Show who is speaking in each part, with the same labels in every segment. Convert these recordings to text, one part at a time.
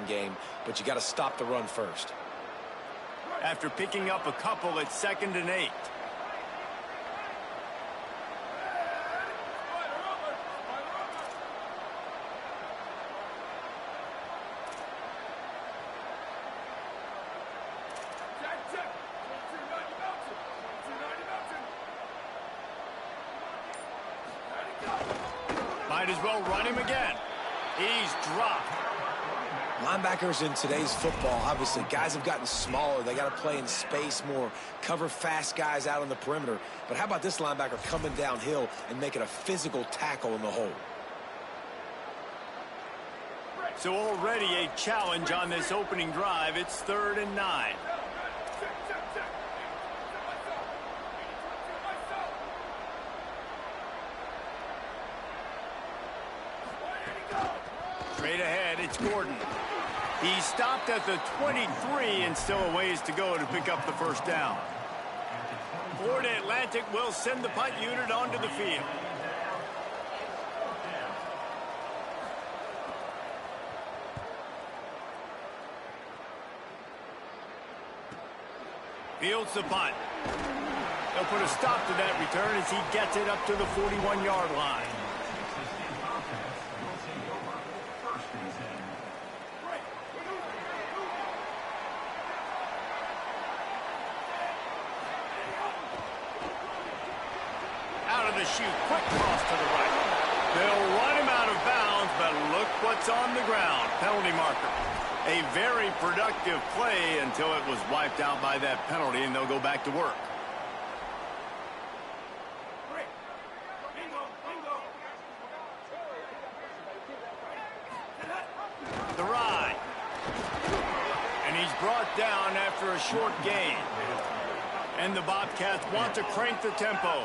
Speaker 1: game, but you got to stop the run first.
Speaker 2: After picking up a couple, it's 2nd and 8. Might as well run him again. He's dropped.
Speaker 1: Linebackers in today's football, obviously, guys have gotten smaller. They got to play in space more, cover fast guys out on the perimeter. But how about this linebacker coming downhill and making a physical tackle in the hole?
Speaker 2: So already a challenge on this opening drive. It's 3rd and 9. Straight ahead, it's Gordon. He stopped at the 23 and still a ways to go to pick up the first down. Florida Atlantic will send the punt unit onto the field. Fields the punt. They'll put a stop to that return as he gets it up to the 41-yard line. Out of the chute, quick cross to the right. They'll run him out of bounds, but look what's on the ground. Penalty marker. A very productive play until it was wiped out by that penalty, and they'll go back to work. The ride. And he's brought down after a short gain. And the Bobcats want to crank the tempo.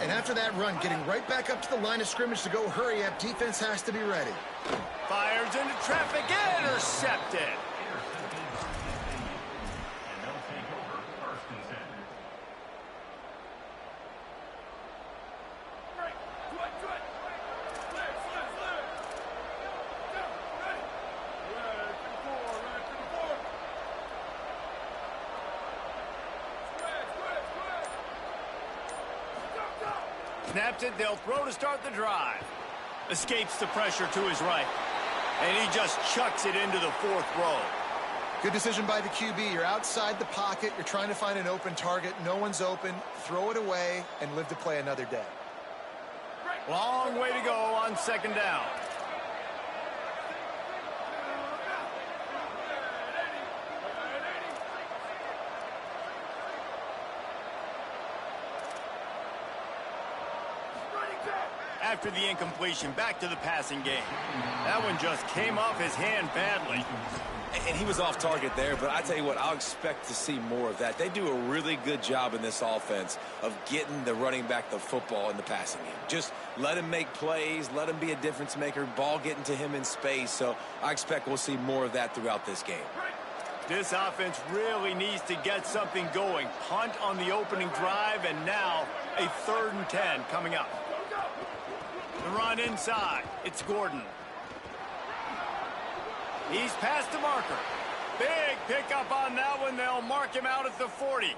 Speaker 3: And after that run, getting right back up to the line of scrimmage to go hurry up, defense has to be ready.
Speaker 2: Fires into traffic, intercepted. Snaps it, they'll throw to start the drive. Escapes the pressure to his right. And he just chucks it into the 4th row.
Speaker 3: Good decision by the QB. You're outside the pocket. You're trying to find an open target. No one's open. Throw it away and live to play another day.
Speaker 2: Long way to go on 2nd down. After the incompletion, back to the passing game. That one just came off his hand badly.
Speaker 1: And he was off target there, but I tell you what, I'll expect to see more of that. They do a really good job in this offense of getting the running back the football in the passing game. Just let him make plays, let him be a difference maker, ball getting to him in space. So I expect we'll see more of that throughout this game.
Speaker 2: This offense really needs to get something going. Punt on the opening drive, and now a 3rd and 10 coming up. The run inside. It's Gordon. He's past the marker. Big pickup on that one. They'll mark him out at the 40.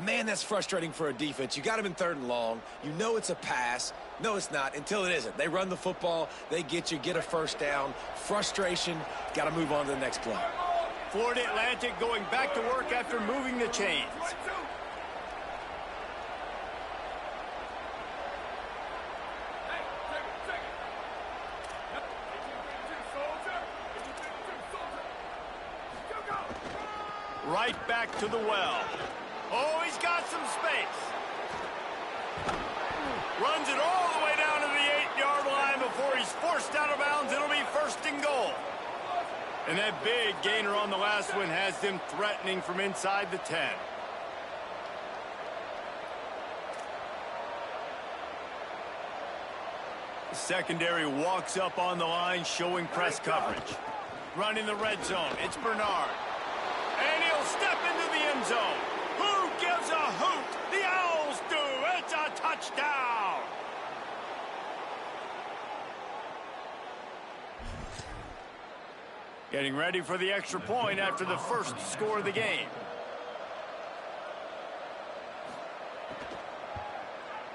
Speaker 1: Man, that's frustrating for a defense. You got him in 3rd and long. You know it's a pass. No, it's not until it isn't. They run the football. They get you, get a first down. Frustration. Got to move on to the next play.
Speaker 2: Florida Atlantic going back to work after moving the chains. Right back to the well. Oh, he's got some space. Runs it all the way down to the 8-yard line before he's forced out of bounds. It'll be 1st and goal. And that big gainer on the last one has them threatening from inside the 10. The secondary walks up on the line, showing press coverage. Running the red zone, it's Bernard. And he'll step into the end zone. Who gives a hoot? The Owls do. It's a touchdown. Getting ready for the extra point after the first score of the game.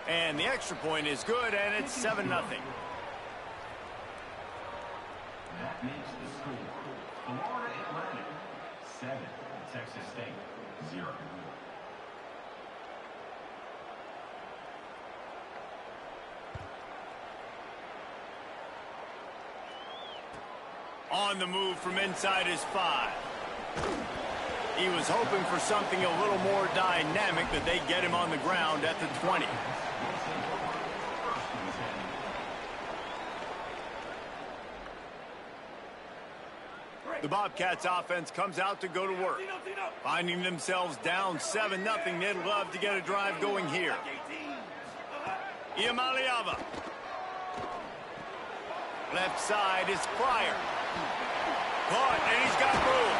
Speaker 2: And the extra point is good, and it's 7-0.
Speaker 4: That makes the score Florida Atlantic 7, Texas State 0.
Speaker 2: On the move from inside his 5. He was hoping for something a little more dynamic, but they get him on the ground at the 20. The Bobcats offense comes out to go to work. Finding themselves down 7-0, they'd love to get a drive going here. Iamaleava. Left side is Pryor. Caught, and he's got room.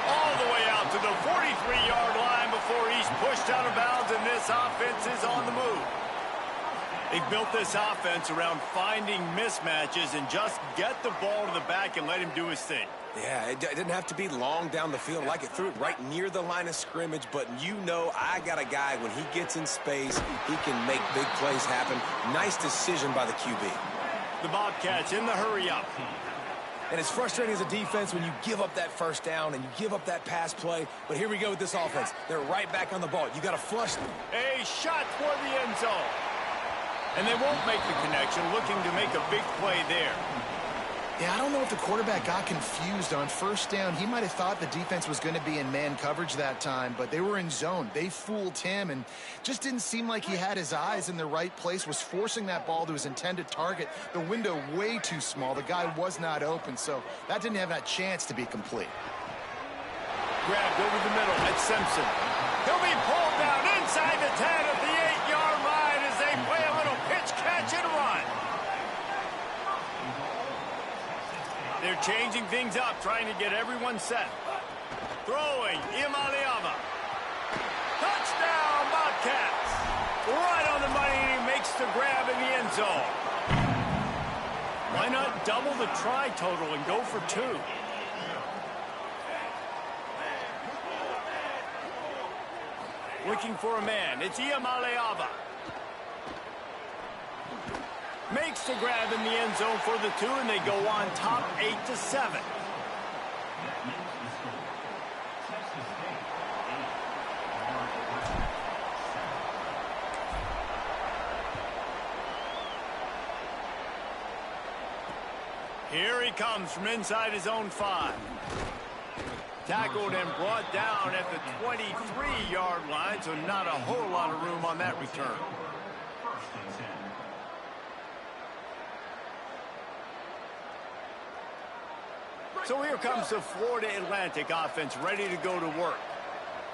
Speaker 2: All the way out to the 43-yard line before he's pushed out of bounds, and this offense is on the move. They've built this offense around finding mismatches and just get the ball to the back and let him do his thing.
Speaker 1: Yeah, it didn't have to be long down the field. Like it threw it right near the line of scrimmage, but you know I got a guy, when he gets in space, he can make big plays happen. Nice decision by the QB.
Speaker 2: The Bobcats in the hurry-up.
Speaker 1: And it's frustrating as a defense when you give up that first down and you give up that pass play. But here we go with this offense. They're right back on the ball. You got to flush them.
Speaker 2: A shot for the end zone. And they won't make the connection, looking to make a big play there.
Speaker 3: Yeah, I don't know if the quarterback got confused on first down. He might have thought the defense was going to be in man coverage that time, but they were in zone. They fooled him and just didn't seem like he had his eyes in the right place, was forcing that ball to his intended target. The window way too small. The guy was not open, so that didn't have that chance to be complete.
Speaker 2: Grabbed over the middle at Simpson. He'll be pulled down inside the 10 at the 8-yard line as they play a little pitch, catch, and run. They're changing things up, trying to get everyone set. Throwing, Iamaleava. Touchdown, Bobcats. Right on the money, and he makes the grab in the end zone. Why not double the try total and go for 2? Looking for a man. It's Iamaleava. Makes the grab in the end zone for the 2, and they go on top 8-7. Here he comes from inside his own 5. Tackled and brought down at the 23-yard line, so not a whole lot of room on that return. So here comes the Florida Atlantic offense ready to go to work.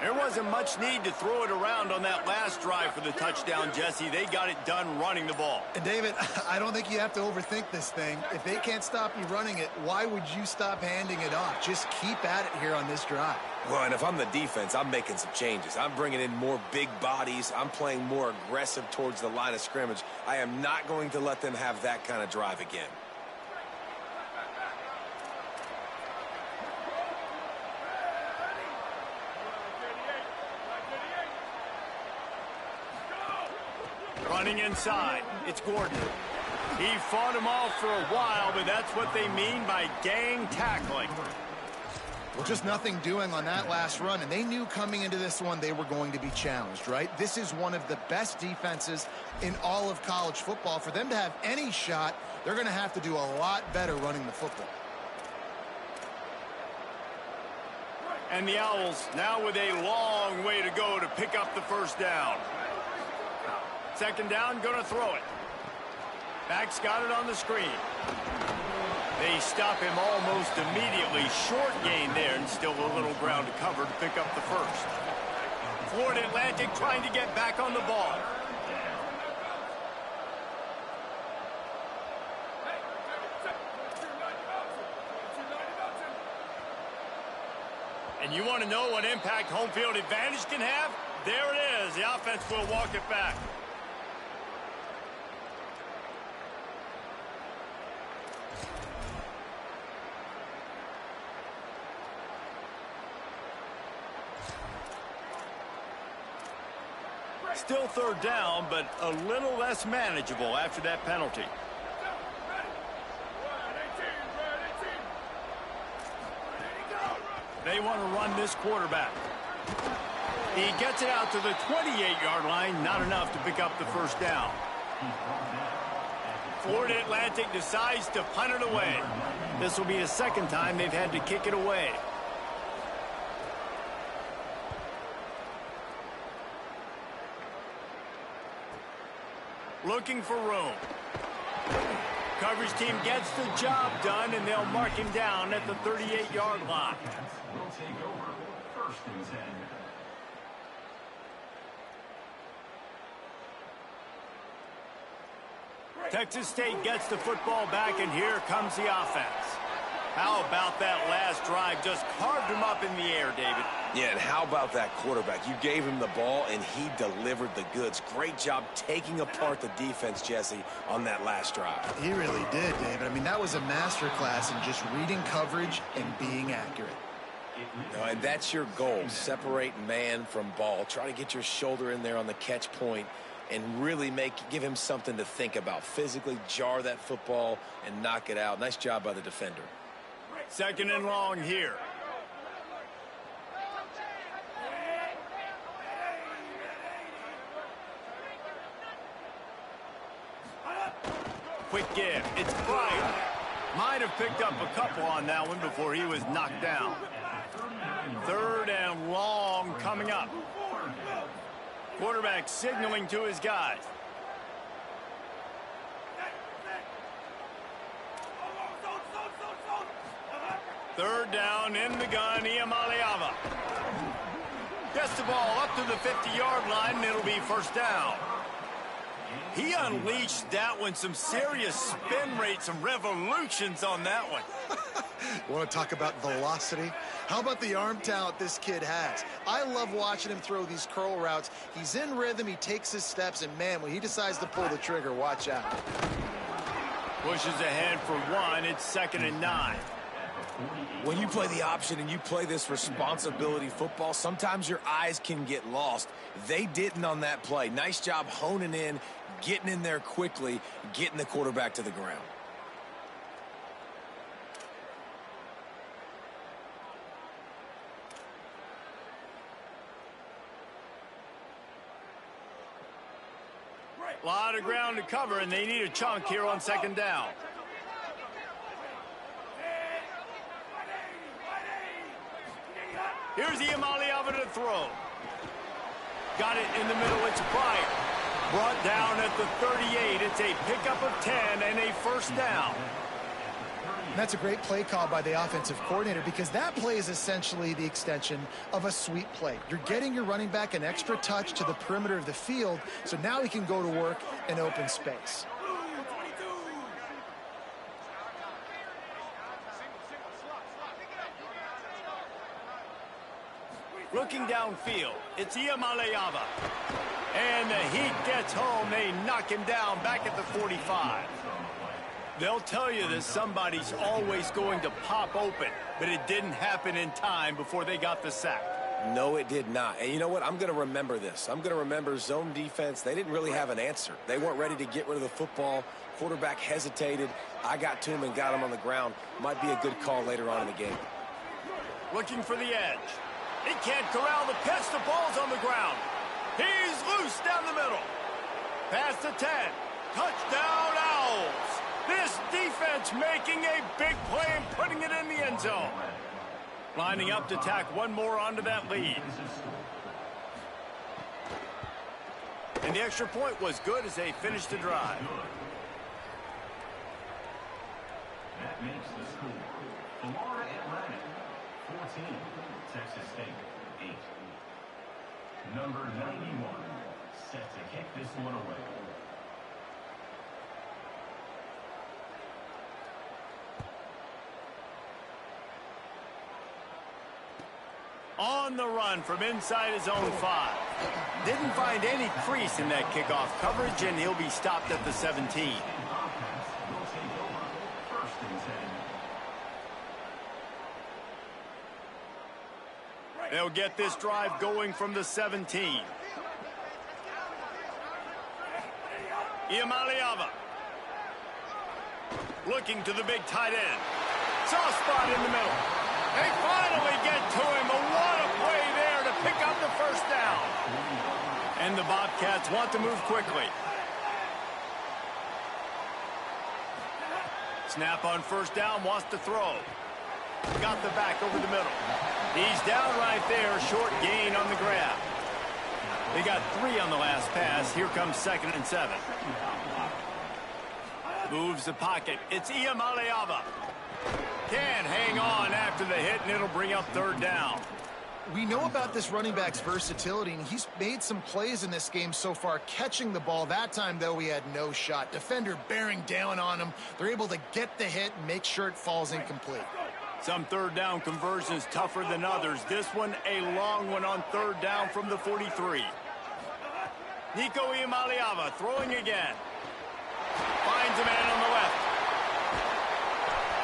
Speaker 2: There wasn't much need to throw it around on that last drive for the touchdown, Jesse. They got it done running the ball.
Speaker 3: And David, I don't think you have to overthink this thing. If they can't stop you running it, why would you stop handing it off? Just keep at it here on this drive.
Speaker 1: Well, and if I'm the defense, I'm making some changes. I'm bringing in more big bodies. I'm playing more aggressive towards the line of scrimmage. I am not going to let them have that kind of drive again.
Speaker 2: Running inside, it's Gordon. He fought him off for a while, but that's what they mean by gang tackling.
Speaker 3: Well, just nothing doing on that last run, and they knew coming into this one they were going to be challenged, right? This is one of the best defenses in all of college football. For them to have any shot, they're going to have to do a lot better running the football.
Speaker 2: And the Owls now with a long way to go to pick up the first down. Second down, gonna throw it. Back's got it on the screen. They stop him almost immediately. Short gain there, and still a little ground to cover to pick up the first. Florida Atlantic trying to get back on the ball. And you want to know what impact home field advantage can have? There it is. The offense will walk it back. Still third down, but a little less manageable after that penalty. They want to run this quarterback. He gets it out to the 28-yard line, not enough to pick up the first down. Florida Atlantic decides to punt it away. This will be the second time they've had to kick it away. Looking for room. Coverage team gets the job done, and they'll mark him down at the 38-yard line.
Speaker 4: Will take over first and 10.
Speaker 2: Texas State gets the football back, and here comes the offense. How about that last drive? Just carved him up in the air, David.
Speaker 1: Yeah, and how about that quarterback? You gave him the ball, and he delivered the goods. Great job taking apart the defense, Jesse, on that last drive.
Speaker 3: He really did, David. I mean, that was a masterclass in just reading coverage and being accurate.
Speaker 1: No, and that's your goal. Separate man from ball. Try to get your shoulder in there on the catch point and really give him something to think about. Physically jar that football and knock it out. Nice job by the defender.
Speaker 2: Second and long here. Quick give. It's Pryor. Might have picked up a couple on that one before he was knocked down. Third and long coming up. Quarterback signaling to his guys. Third down in the gun, Iamaleava. Gets the ball up to the 50-yard line, and it'll be first down. He unleashed that one. Some serious spin rate, some revolutions on that one.
Speaker 3: Want to talk about velocity? How about the arm talent this kid has? I love watching him throw these curl routes. He's in rhythm, he takes his steps, and man, when he decides to pull the trigger, watch out.
Speaker 2: Pushes ahead for one. It's second and 9.
Speaker 1: When you play the option and you play this responsibility football, sometimes your eyes can get lost. They didn't on that play. Nice job honing in, getting in there quickly, getting the quarterback to the ground.
Speaker 2: A lot of ground to cover, and they need a chunk here on second down. Here's Iamaleava to throw. Got it in the middle. It's Pryor. Brought down at the 38. It's a pickup of 10 and a first down.
Speaker 3: And that's a great play call by the offensive coordinator because that play is essentially the extension of a sweep play. You're getting your running back an extra touch to the perimeter of the field, so now he can go to work in open space.
Speaker 2: Looking downfield, it's Iamaleava. And the heat gets home. They knock him down back at the 45. They'll tell you that somebody's always going to pop open, but it didn't happen in time before they got the sack.
Speaker 1: No, it did not. And you know what? I'm going to remember this. I'm going to remember zone defense. They didn't really have an answer. They weren't ready to get rid of the football. Quarterback hesitated. I got to him and got him on the ground. Might be a good call later on in the game.
Speaker 2: Looking for the edge. He can't corral the pitch. The ball's on the ground. He's loose down the middle. Past the 10. Touchdown, Owls. This defense making a big play and putting it in the end zone. Lining up to tack one more onto that lead. And the extra point was good as they finished the drive.
Speaker 4: That makes the score. Florida Atlantic, 14. Texas State, 8. Number 91, set to kick this one away.
Speaker 2: On the run from inside his own 5. Didn't find any crease in that kickoff coverage, and he'll be stopped at the 17.
Speaker 4: Bobcats will take over first and 10.
Speaker 2: They'll get this drive going from the 17. Iamaleava. Looking to the big tight end. Soft spot in the middle. They finally get to him. But what a play there to pick up the first down. And the Bobcats want to move quickly. Snap on first down, wants to throw. Got the back over the middle. He's down right there, short gain on the grab. They got 3 on the last pass. Here comes 2nd and 7. Moves the pocket. It's Iamaleava. Can't hang on after the hit, and it'll bring up 3rd down.
Speaker 3: We know about this running back's versatility, and he's made some plays in this game so far, catching the ball. That time, though, he had no shot. Defender bearing down on him. They're able to get the hit and make sure it falls incomplete.
Speaker 2: Some 3rd down conversions tougher than others. This one, a long one on 3rd down from the 43. Nico Iamaleava throwing again. Finds a man on the left.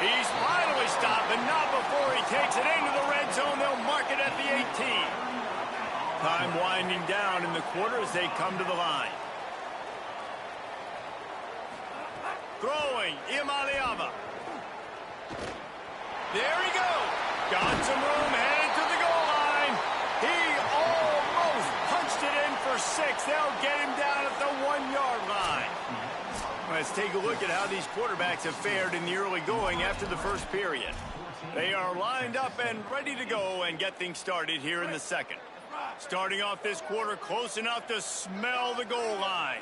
Speaker 2: He's finally stopped, but not before he takes it into the red zone. They'll mark it at the 18. Time winding down in the quarter as they come to the line. Throwing, Iamaleava. There he goes. Got some room, headed to the goal line. He almost punched it in for 6. They'll get him down at the 1-yard line. Let's take a look at how these quarterbacks have fared in the early going after the first period. They are lined up and ready to go and get things started here in the second. Starting off this quarter close enough to smell the goal line.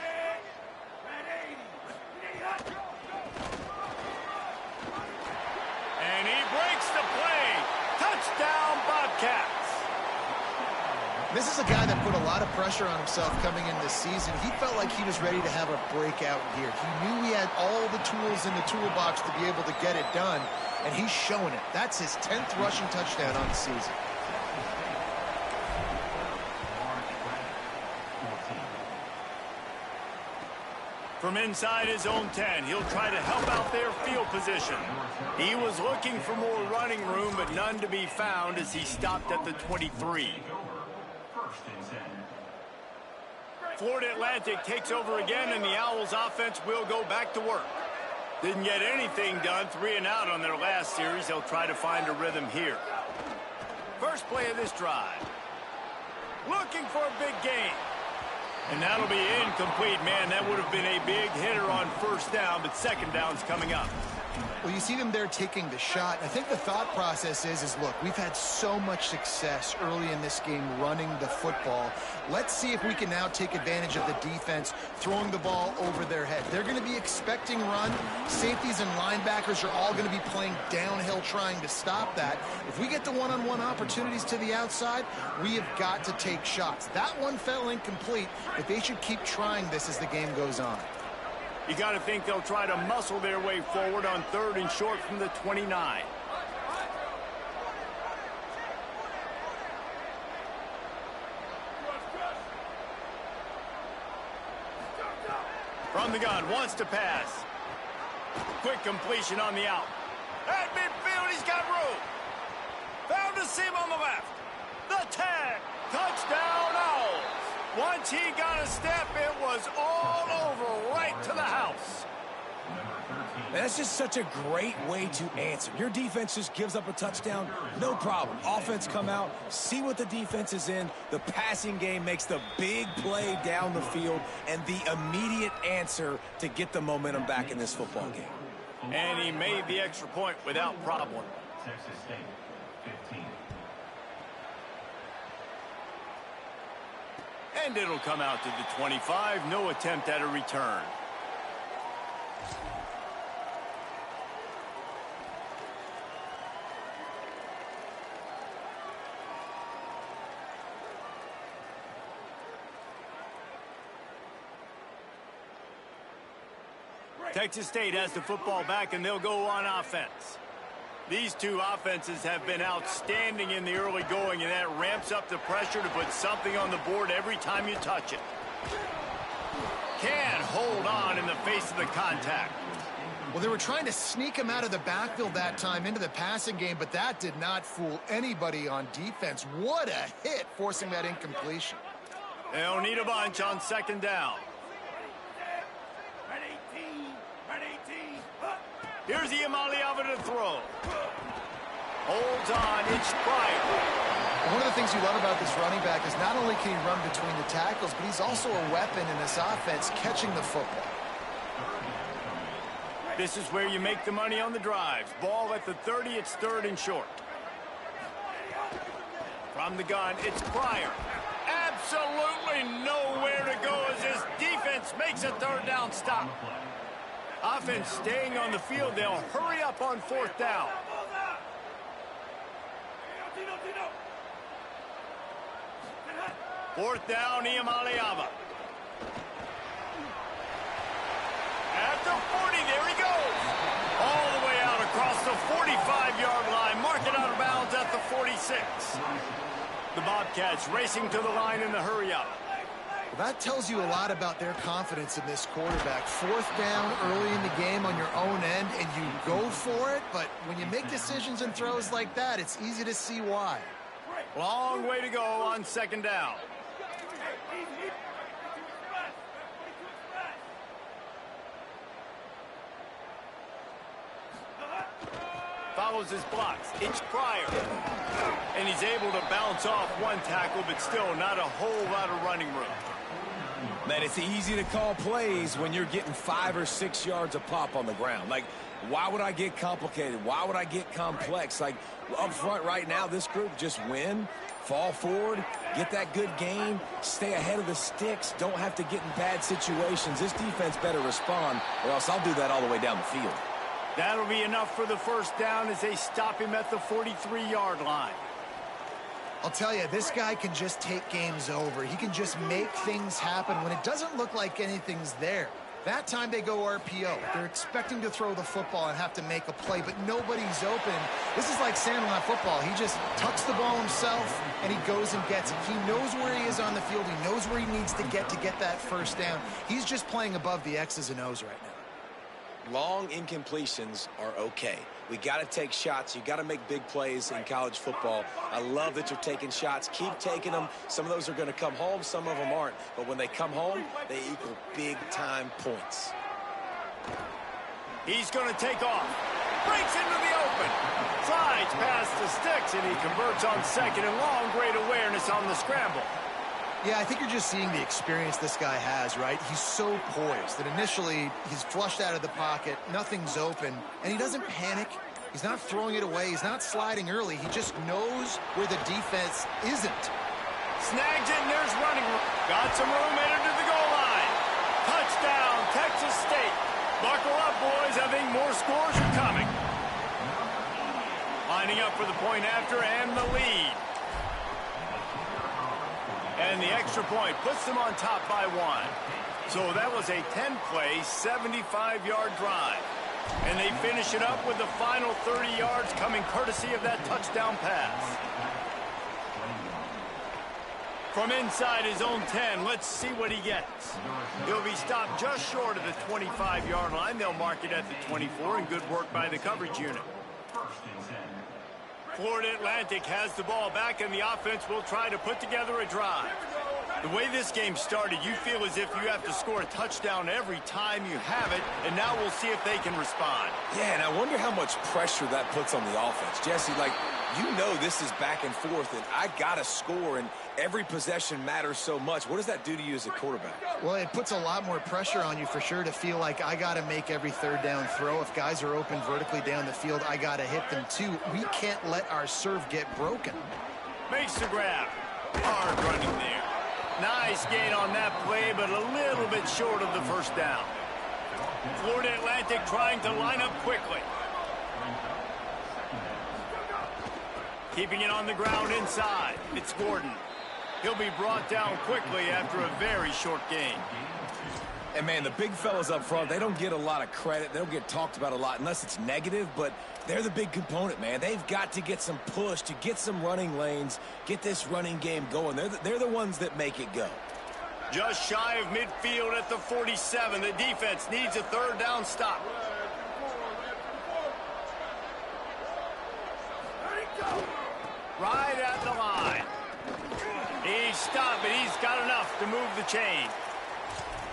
Speaker 2: And he breaks the play. Touchdown, Bobcats.
Speaker 3: This is a guy that put a lot of pressure on himself coming into this season. He felt like he was ready to have a breakout year. He knew he had all the tools in the toolbox to be able to get it done, and he's showing it. That's his 10th rushing touchdown on the season.
Speaker 2: From inside his own 10, he'll try to help out their field position. He was looking for more running room, but none to be found as he stopped at the 23. Florida Atlantic takes over again, and the Owls offense will go back to work. Didn't get anything done, 3 and out on their last series. They'll try to find a rhythm here. First play of this drive. Looking for a big gain. And that'll be incomplete. Man, that would have been a big hitter on first down, but second down's coming up.
Speaker 3: Well, you see them there taking the shot. I think the thought process is look, we've had so much success early in this game running the football. Let's see if we can now take advantage of the defense throwing the ball over their head. They're going to be expecting run. Safeties and linebackers are all going to be playing downhill trying to stop that. If we get the one-on-one opportunities to the outside, we have got to take shots. That one fell incomplete, but they should keep trying this as the game goes on.
Speaker 2: You got to think they'll try to muscle their way forward on 3rd and short from the 29. From the gun, wants to pass. Quick completion on the out. At midfield, he's got room. Found a seam on the left. The tag. Touchdown, Owls. Once he got a step, it was all over right to the house.
Speaker 1: That's just such a great way to answer. Your defense just gives up a touchdown, no problem. Offense come out, see what the defense is in. The passing game makes the big play down the field and the immediate answer to get the momentum back in this football game.
Speaker 2: And he made the extra point without problem.
Speaker 4: Texas State, 15.
Speaker 2: And it'll come out to the 25. No attempt at a return. Texas State has the football back, and they'll go on offense. These two offenses have been outstanding in the early going, and that ramps up the pressure to put something on the board every time you touch it. Can't hold on in the face of the contact.
Speaker 3: Well, they were trying to sneak him out of the backfield that time into the passing game, but that did not fool anybody on defense. What a hit, forcing that incompletion.
Speaker 2: They'll need a bunch on second down. Here's Iamaleava to throw. Holds on, it's Pryor.
Speaker 3: One of the things you love about this running back is not only can he run between the tackles, but he's also a weapon in this offense catching the football.
Speaker 2: This is where you make the money on the drives. Ball at the 30, it's 3rd and short. From the gun, it's Pryor. Absolutely nowhere to go as this defense makes a 3rd down stop. Offense staying on the field. They'll hurry up on 4th down. Fourth down, Iamaleava. At the 40, there he goes. All the way out across the 45-yard line. Mark it out of bounds at the 46. The Bobcats racing to the line in the hurry-up.
Speaker 3: Well, that tells you a lot about their confidence in this quarterback. 4th down early in the game on your own end, and you go for it. But when you make decisions and throws like that, it's easy to see why.
Speaker 2: Long way to go on 2nd down. Follows his blocks. It's Pryor. And he's able to bounce off one tackle, but still not a whole lot of running room.
Speaker 1: Man, it's easy to call plays when you're getting 5 or 6 yards a pop on the ground. Like, why would I get complicated? Why would I get complex? Like, up front right now, this group just win, fall forward, get that good gain, stay ahead of the sticks, don't have to get in bad situations. This defense better respond, or else I'll do that all the way down the field.
Speaker 2: That'll be enough for the 1st down as they stop him at the 43-yard line.
Speaker 3: I'll tell you, this guy can just take games over. He can just make things happen when it doesn't look like anything's there. That time they go RPO. They're expecting to throw the football and have to make a play, but nobody's open. This is like Sandlot football. He just tucks the ball himself, and he goes and gets it. He knows where he is on the field. He knows where he needs to get that 1st down. He's just playing above the X's and O's right now.
Speaker 1: Long incompletions are okay. We got to take shots. You got to make big plays in college football. I love that you're taking shots. Keep taking them. Some of those are going to come home. Some of them aren't. But when they come home, they equal big-time points.
Speaker 2: He's going to take off. Breaks into the open. Slides past the sticks, and he converts on 2nd and long. Great awareness on the scramble.
Speaker 3: Yeah, I think you're just seeing the experience this guy has, right? He's so poised that initially he's flushed out of the pocket, nothing's open, and he doesn't panic. He's not throwing it away. He's not sliding early. He just knows where the defense isn't.
Speaker 2: Snags it, and there's running room. Got some room, headed to the goal line. Touchdown, Texas State. Buckle up, boys. I think more scores are coming. Lining up for the point after and the lead. And the extra point puts them on top by 1. So that was a 10-play, 75-yard drive. And they finish it up with the final 30 yards coming courtesy of that touchdown pass. From inside his own 10, let's see what he gets. He'll be stopped just short of the 25-yard line. They'll mark it at the 24, and good work by the coverage unit. Florida Atlantic has the ball back, and the offense will try to put together a drive. The way this game started, you feel as if you have to score a touchdown every time you have it, and now we'll see if they can respond.
Speaker 1: Yeah, and I wonder how much pressure that puts on the offense. Jesse, like, you know this is back and forth, and I got to score, and every possession matters so much. What does that do to you as a quarterback?
Speaker 3: Well, it puts a lot more pressure on you for sure to feel like I got to make every 3rd down throw. If guys are open vertically down the field, I got to hit them too. We can't let our serve get broken.
Speaker 2: Makes the grab. Hard running there. Nice gain on that play, but a little bit short of the 1st down. Florida Atlantic trying to line up quickly. Keeping it on the ground inside. It's Gordon. He'll be brought down quickly after a very short gain.
Speaker 1: And, man, the big fellas up front, they don't get a lot of credit. They don't get talked about a lot unless it's negative, but they're the big component, man. They've got to get some push, to get some running lanes, get this running game going. They're the ones that make it go.
Speaker 2: Just shy of midfield at the 47. The defense needs a 3rd down stop. Right at the line. He's stopped, but he's got enough to move the chain.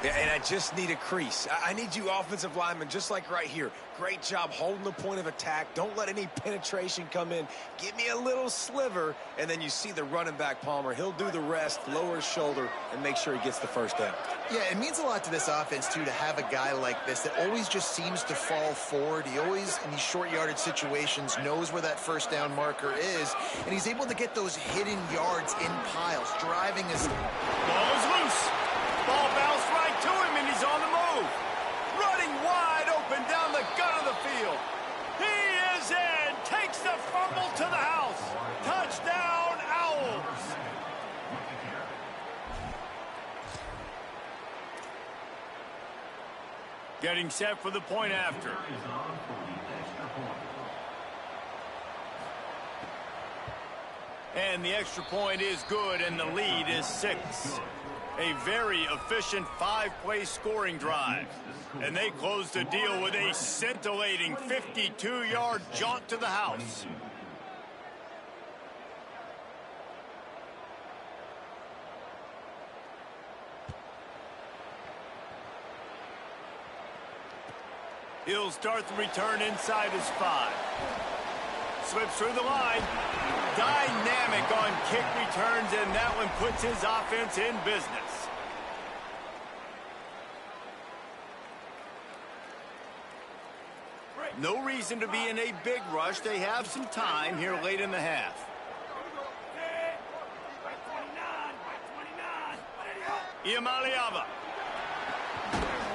Speaker 1: Yeah, and I just need a crease. I need you offensive linemen, just like right here. Great job holding the point of attack. Don't let any penetration come in. Give me a little sliver, and then you see the running back, Palmer. He'll do the rest, lower his shoulder, and make sure he gets the first down.
Speaker 3: Yeah, it means a lot to this offense, too, to have a guy like this that always just seems to fall forward. He always, in these short yardage situations, knows where that first down marker is, and he's able to get those hidden yards in piles, driving his...
Speaker 2: Ball is loose. Ball bounced right to him, and he's on the move. Running wide open down the gut of the field. He is in. Takes the fumble to the house. Touchdown, Owls. Getting set for the point after. And the extra point is good, and the lead is 6. A very efficient 5-play scoring drive. And they close the deal with a scintillating 52-yard jaunt to the house. He'll start the return inside his 5. Slips through the line. Dynamic on kick returns, and that one puts his offense in business. No reason to be in a big rush. They have some time here late in the half. Iamaleava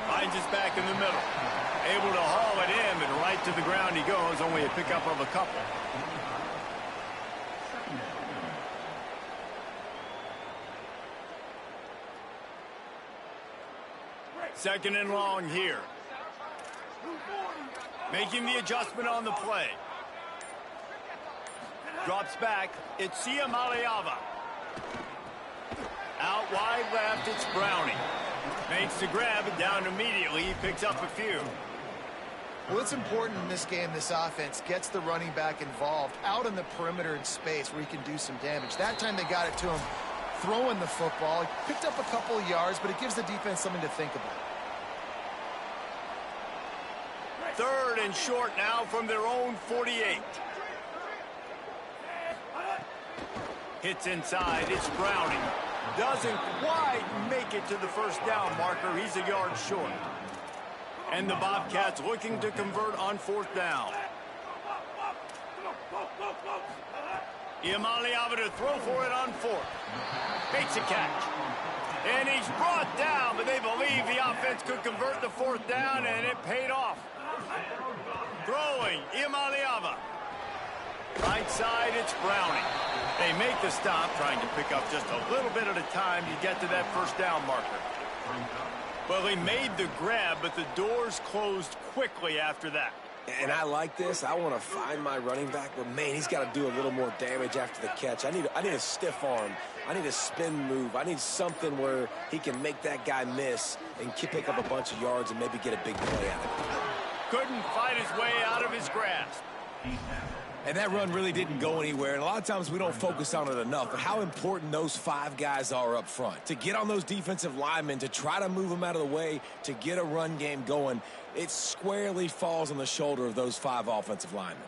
Speaker 2: finds his back in the middle. Able to haul it in, and right to the ground he goes. Only a pickup of a couple. Second and long here. Making the adjustment on the play. Drops back. It's Iamaleava. Out wide left, it's Browning. Makes the grab, and down immediately. He picks up a few.
Speaker 3: Well, it's important in this game, this offense gets the running back involved out on the perimeter in space where he can do some damage. That time they got it to him throwing the football. He picked up a couple of yards, but it gives the defense something to think about.
Speaker 2: Third and short now from their own 48. Hits inside, it's Browning. Doesn't quite make it to the first down marker. He's a yard short. And the Bobcats looking to convert on 4th down. Iamaleava to throw for it on 4th. Makes a catch. And he's brought down, but they believe the offense could convert the 4th down, and it paid off. Throwing, Iamaleava. Right side, it's Browning. They make the stop, trying to pick up just a little bit at a time to get to that first down marker. Well, he made the grab, but the doors closed quickly after that.
Speaker 1: And I like this. I want to find my running back, but, man, he's got to do a little more damage after the catch. I need a stiff arm. I need a spin move. I need something where he can make that guy miss and pick up a bunch of yards and maybe get a big play out of it.
Speaker 2: Couldn't fight his way out of his grasp.
Speaker 1: And that run really didn't go anywhere. And a lot of times we don't focus on it enough. But how important those 5 guys are up front. To get on those defensive linemen, to try to move them out of the way, to get a run game going, it squarely falls on the shoulder of those 5 offensive linemen.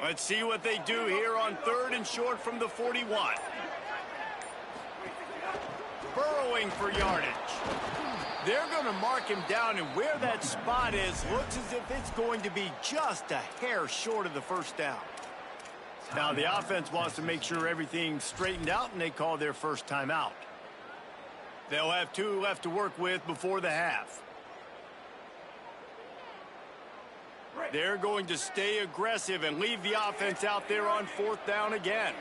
Speaker 2: Let's see what they do here on 3rd and short from the 41. Burrowing for yardage. They're going to mark him down, and where that spot is looks as if it's going to be just a hair short of the first down. Now the offense wants to make sure everything's straightened out, and they call their first timeout. They'll have 2 left to work with before the half. They're going to stay aggressive and leave the offense out there on 4th down again.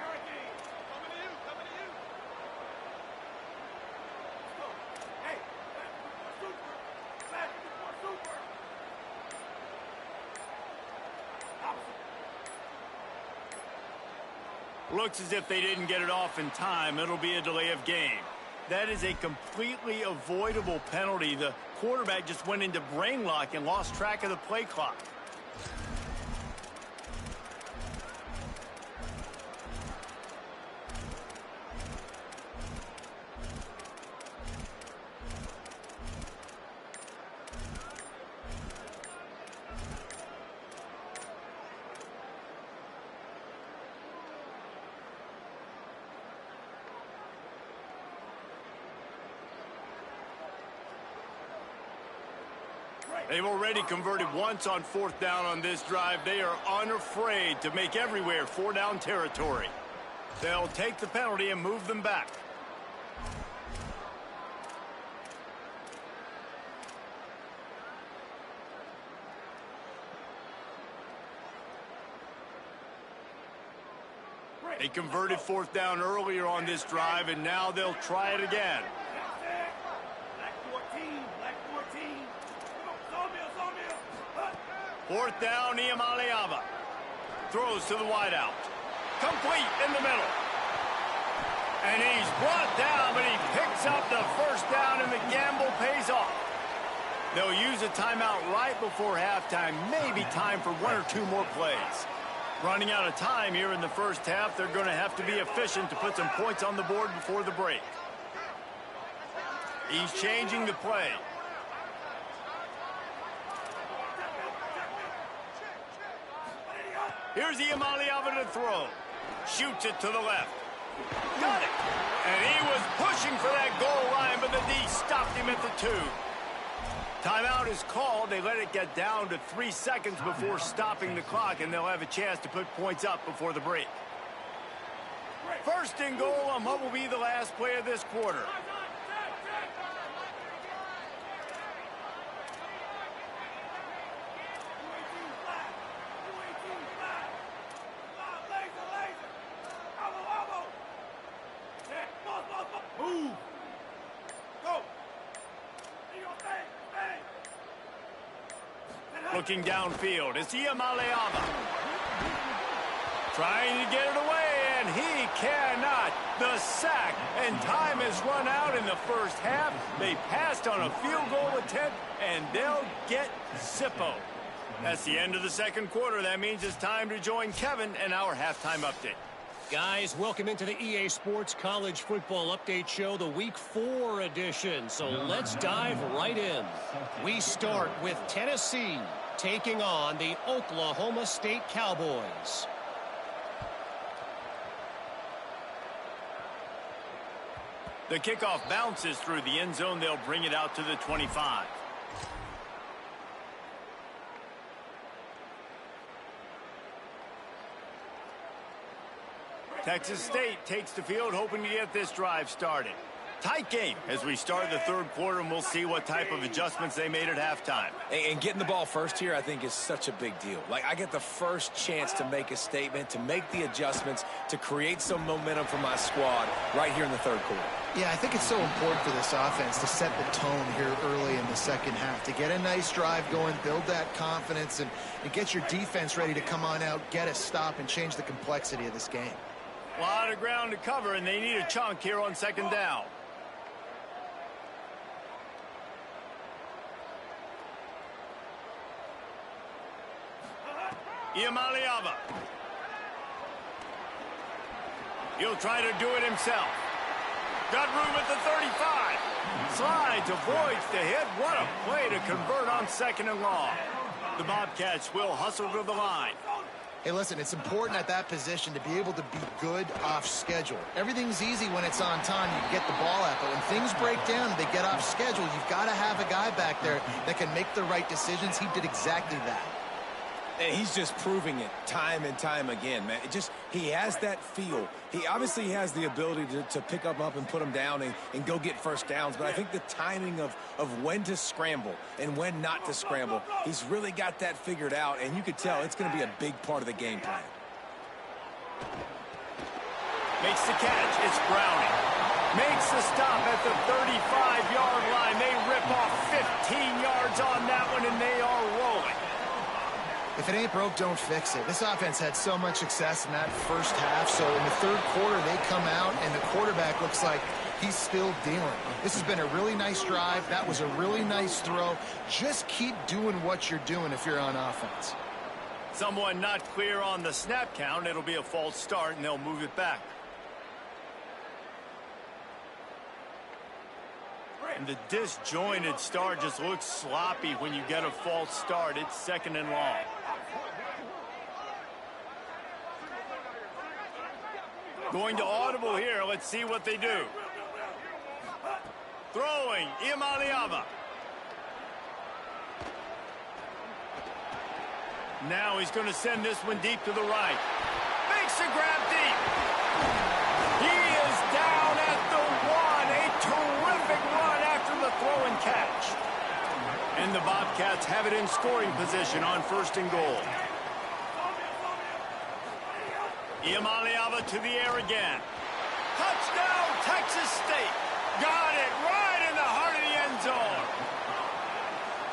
Speaker 2: Looks as if they didn't get it off in time. It'll be a delay of game. That is a completely avoidable penalty. The quarterback just went into brain lock and lost track of the play clock. They've already converted once on 4th down on this drive. They are unafraid to make everywhere 4-down territory. They'll take the penalty and move them back. They converted 4th down earlier on this drive, and now they'll try it again. Fourth down, Iamaleava. Throws to the wideout. Complete in the middle. And he's brought down, but he picks up the first down, and the gamble pays off. They'll use a timeout right before halftime. Maybe time for 1 or 2 more plays. Running out of time here in the first half, they're going to have to be efficient to put some points on the board before the break. He's changing the play. Here's Iamaleava to throw. Shoots it to the left. Got it. And he was pushing for that goal line, but the D stopped him at the 2. Timeout is called. They let it get down to 3 seconds before stopping the clock, and they'll have a chance to put points up before the break. First and goal on what will be the last play of this quarter. Move. Go. Looking downfield, it's Iamaleava. Trying to get it away, and he cannot. The sack, and time has run out in the first half. They passed on a field goal attempt, and they'll get Zippo. That's the end of the second quarter. That means it's time to join Kevin and our halftime update.
Speaker 5: Guys, welcome into the EA Sports College Football Update Show, the Week 4 edition. So let's dive right in. We start with Tennessee taking on the Oklahoma State Cowboys.
Speaker 2: The kickoff bounces through the end zone. They'll bring it out to the 25. Texas State takes the field, hoping to get this drive started. Tight game as we start the third quarter, and we'll see what type of adjustments they made at halftime.
Speaker 1: And getting the ball first here, I think, is such a big deal. Like, I get the first chance to make a statement, to make the adjustments, to create some momentum for my squad right here in the third quarter.
Speaker 3: Yeah, I think it's so important for this offense to set the tone here early in the second half, to get a nice drive going, build that confidence, and get your defense ready to come on out, get a stop, and change the complexity of this game.
Speaker 2: A lot of ground to cover, and they need a chunk here on second down. Iamaleava. He'll try to do it himself. Got room at the 35. Slides, avoids the hit. What a play to convert on second and long. The Bobcats will hustle to the line.
Speaker 3: Hey, listen, it's important at that position to be able to be good off schedule. Everything's easy when it's on time. You can get the ball out, but when things break down, they get off schedule. You've got to have a guy back there that can make the right decisions. He did exactly that.
Speaker 1: And he's just proving it time and time again, man. He has that feel. He obviously has the ability to pick them up and put them down and go get first downs. But I think the timing of when to scramble and when not to scramble, he's really got that figured out. And you could tell it's going to be a big part of the game plan.
Speaker 2: Makes the catch. It's Browning. Makes the stop at the 35-yard line. They rip off 15 yards on that one, and they are rolling.
Speaker 3: If it ain't broke, don't fix it. This offense had so much success in that first half, so in the third quarter, they come out, and the quarterback looks like he's still dealing. This has been a really nice drive. That was a really nice throw. Just keep doing what you're doing if you're on offense.
Speaker 2: Someone not clear on the snap count. It'll be a false start, and they'll move it back. And the disjointed start just looks sloppy when you get a false start. It's second and long. Going to audible here. Let's see what they do. Throwing, Iamaleava. Now he's going to send this one deep to the right. Makes the grab deep. He is down at the 1. A terrific run after the throw and catch. And the Bobcats have it in scoring position on 1st and goal. Iamaleava to the air again. Touchdown, Texas State. Got it right in the heart of the end zone.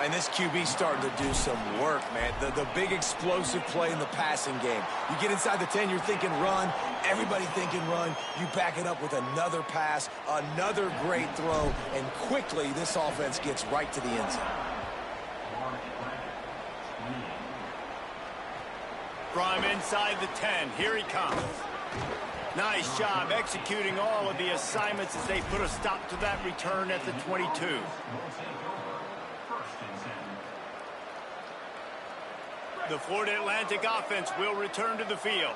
Speaker 1: And this QB starting to do some work, man. The big explosive play in the passing game. You get inside the 10, you're thinking run. Everybody thinking run. You back it up with another pass, another great throw, and quickly this offense gets right to the end zone.
Speaker 2: From inside the 10, here he comes. Nice job executing all of the assignments as they put a stop to that return at the 22. The Florida Atlantic offense will return to the field.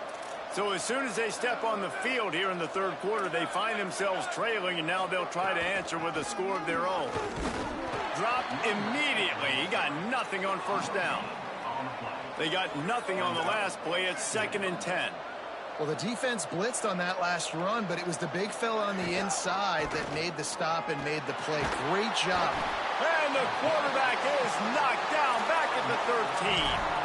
Speaker 2: So as soon as they step on the field here in the 3rd quarter, they find themselves trailing, and now they'll try to answer with a score of their own. Dropped immediately. He got nothing on 1st down. They got nothing on the last play. It's 2nd and 10.
Speaker 3: Well, the defense blitzed on that last run, but it was the big fella on the inside that made the stop and made the play. Great job.
Speaker 2: And the quarterback is knocked down back at the 13.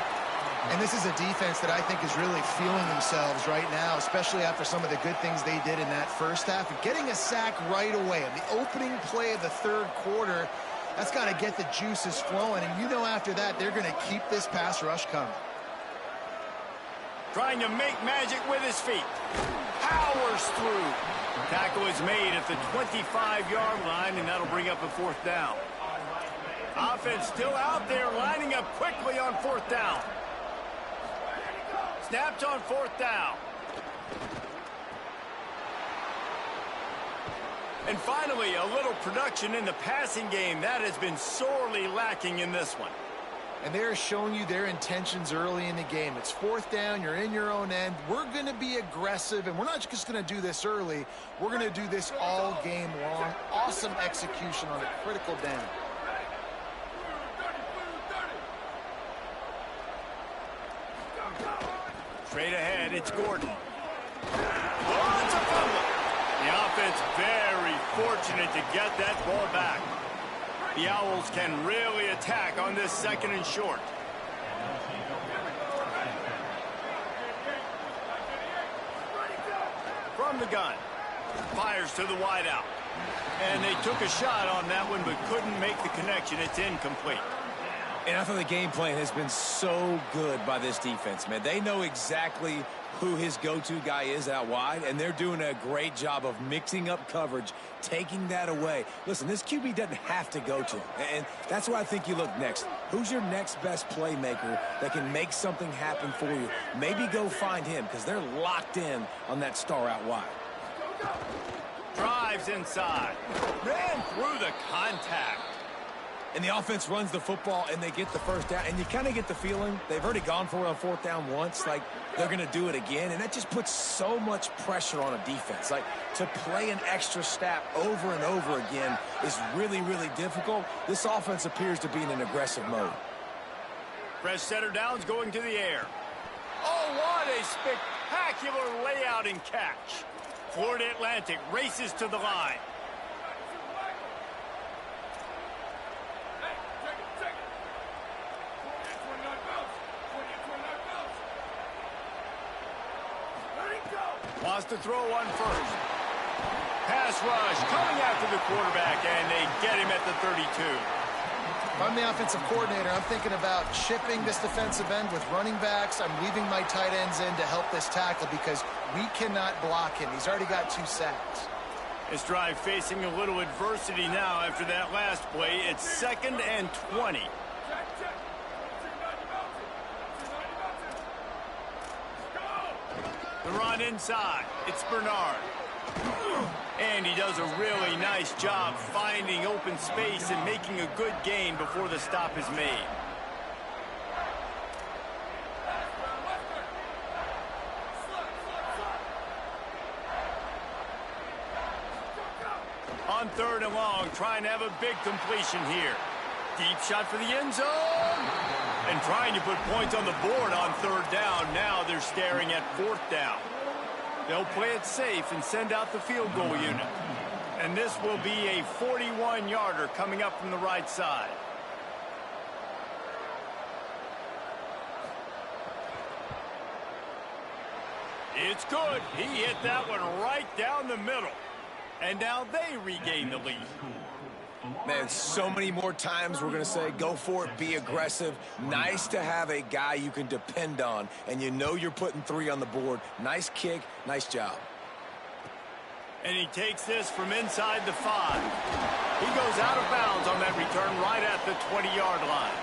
Speaker 3: And this is a defense that I think is really feeling themselves right now, especially after some of the good things they did in that first half. Getting a sack right away on the opening play of the 3rd quarter, that's got to get the juices flowing. And you know after that, they're going to keep this pass rush coming.
Speaker 2: Trying to make magic with his feet. Powers through. Tackle is made at the 25-yard line, and that'll bring up a 4th down. Offense still out there lining up quickly on 4th down. Snapped on 4th down. And finally, a little production in the passing game. That has been sorely lacking in this one.
Speaker 3: And they're showing you their intentions early in the game. It's 4th down. You're in your own end. We're going to be aggressive, and we're not just going to do this early. We're going to do this all game long. Awesome execution on a critical down.
Speaker 2: Straight ahead, it's Gordon. Oh, it's a fumble. The offense very fortunate to get that ball back. The Owls can really attack on this 2nd and short. From the gun. Fires to the wideout. And they took a shot on that one but couldn't make the connection. It's incomplete.
Speaker 1: And I thought the game plan has been so good by this defense, man. They know exactly who his go-to guy is out wide, and they're doing a great job of mixing up coverage, taking that away. Listen, this QB doesn't have to go to him, and that's why I think you look next. Who's your next best playmaker that can make something happen for you? Maybe go find him, because they're locked in on that star out wide.
Speaker 2: Drives inside. Ran through the contact.
Speaker 1: And the offense runs the football, and they get the 1st down. And you kind of get the feeling they've already gone for it on 4th down once. Like, they're going to do it again. And that just puts so much pressure on a defense. Like, to play an extra snap over and over again is really, really difficult. This offense appears to be in an aggressive mode.
Speaker 2: Fresh setter downs going to the air. Oh, what a spectacular layout and catch. Florida Atlantic races to the line. Wants to throw on 1st. Pass rush coming after the quarterback, and they get him at the 32.
Speaker 3: If I'm the offensive coordinator, I'm thinking about chipping this defensive end with running backs. I'm leaving my tight ends in to help this tackle because we cannot block him. He's already got 2 sacks.
Speaker 2: This drive facing a little adversity now after that last play. It's 2nd and 20. The run inside. It's Bernard. And he does a really nice job finding open space and making a good gain before the stop is made. On 3rd and long, trying to have a big completion here. Deep shot for the end zone. And trying to put points on the board on third down. Now they're staring at fourth down. They'll play it safe and send out the field goal unit. And this will be a 41-yarder coming up from the right side. It's good. He hit that one right down the middle. And now they regain the lead.
Speaker 1: Man, so many more times we're going to say, go for it, be aggressive. Nice to have a guy you can depend on, and you know you're putting 3 on the board. Nice kick, nice job.
Speaker 2: And he takes this from inside the 5. He goes out of bounds on that return right at the 20-yard line.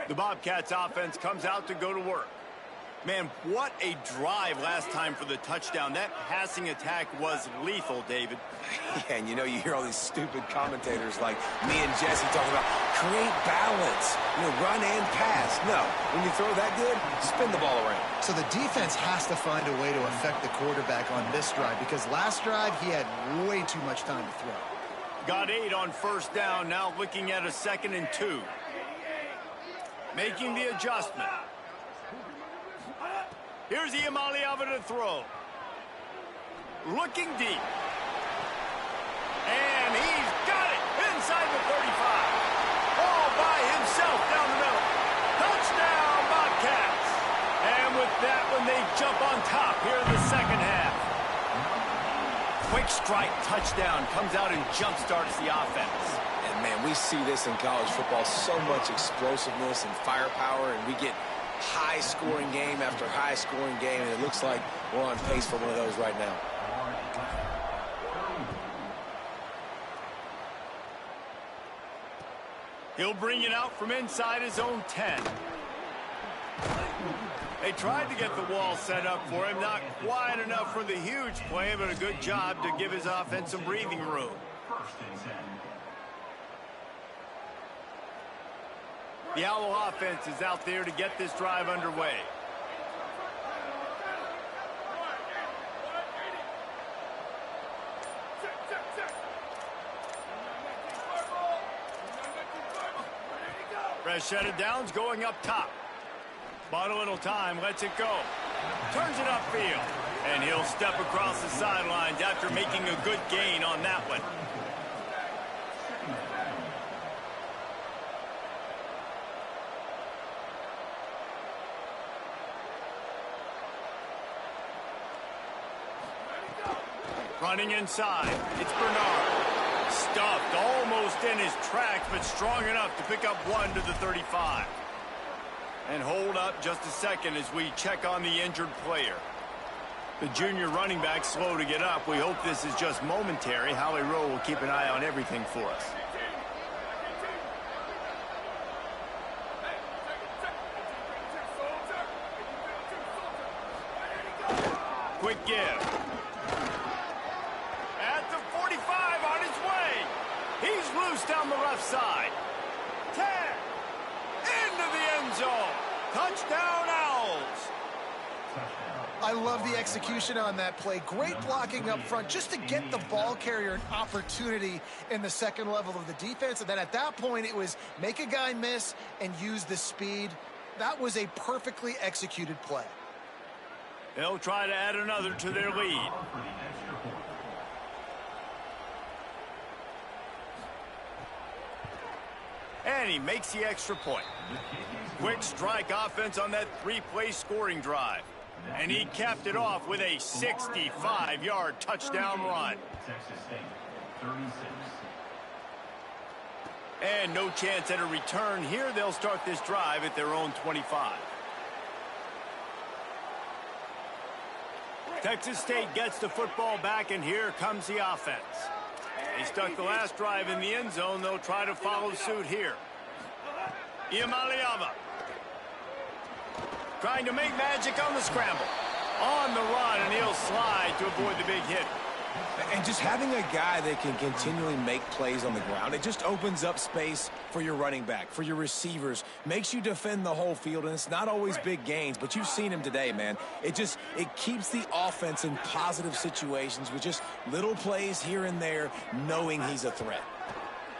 Speaker 2: The Bobcats offense comes out to go to work. Man, what a drive last time for the touchdown. That passing attack was lethal, David.
Speaker 1: Yeah, and you know, you hear all these stupid commentators like me and Jesse talking about create balance, run and pass. No, when you throw that good, spin the ball around.
Speaker 3: So the defense has to find a way to affect the quarterback on this drive, because last drive he had way too much time to throw.
Speaker 2: Got 8 on first down, now looking at a 2nd and 2. Making the adjustment. Here's Iamaleava to throw. Looking deep. And he's got it inside the 35. All by himself down the middle. Touchdown, Bobcats. And with that one, they jump on top here in the second half. Quick strike touchdown comes out and jump-starts the offense.
Speaker 1: And, man, we see this in college football, so much explosiveness and firepower, and we get high-scoring game after high-scoring game, and it looks like we're on pace for one of those right now.
Speaker 2: He'll bring it out from inside his own 10. They tried to get the wall set up for him. Not quite enough for the huge play, but a good job to give his offense some breathing room. The Owl offense is out there to get this drive underway. Rashad Downs going up top. Bought a little time, lets it go. Turns it upfield. And he'll step across the sidelines after making a good gain on that one. Running inside, it's Bernard. Stuffed almost in his tracks, but strong enough to pick up 1 to the 35. And hold up just a second as we check on the injured player. The junior running back slow to get up. We hope this is just momentary. Howie Rowe will keep an eye on everything for us. Quick give. At the 45 on his way. He's loose down the left side. 10. Into the end zone. Touchdown, Owls.
Speaker 3: I love the execution on that play. Great blocking up front just to get the ball carrier an opportunity in the second level of the defense. And then at that point, it was make a guy miss and use the speed. That was a perfectly executed play.
Speaker 2: They'll try to add another to their lead. And he makes the extra point. Quick strike offense on that 3-play scoring drive. And he capped it off with a 65-yard touchdown run. And no chance at a return here. They'll start this drive at their own 25. Texas State gets the football back, and here comes the offense. They stuck the last drive in the end zone. They'll try to follow suit here. Iamaleava trying to make magic on the scramble. On the run, and he'll slide to avoid the big hit.
Speaker 1: And just having a guy that can continually make plays on the ground, it just opens up space for your running back, for your receivers, makes you defend the whole field, and it's not always big gains, but you've seen him today, man. It keeps the offense in positive situations with just little plays here and there, knowing he's a threat.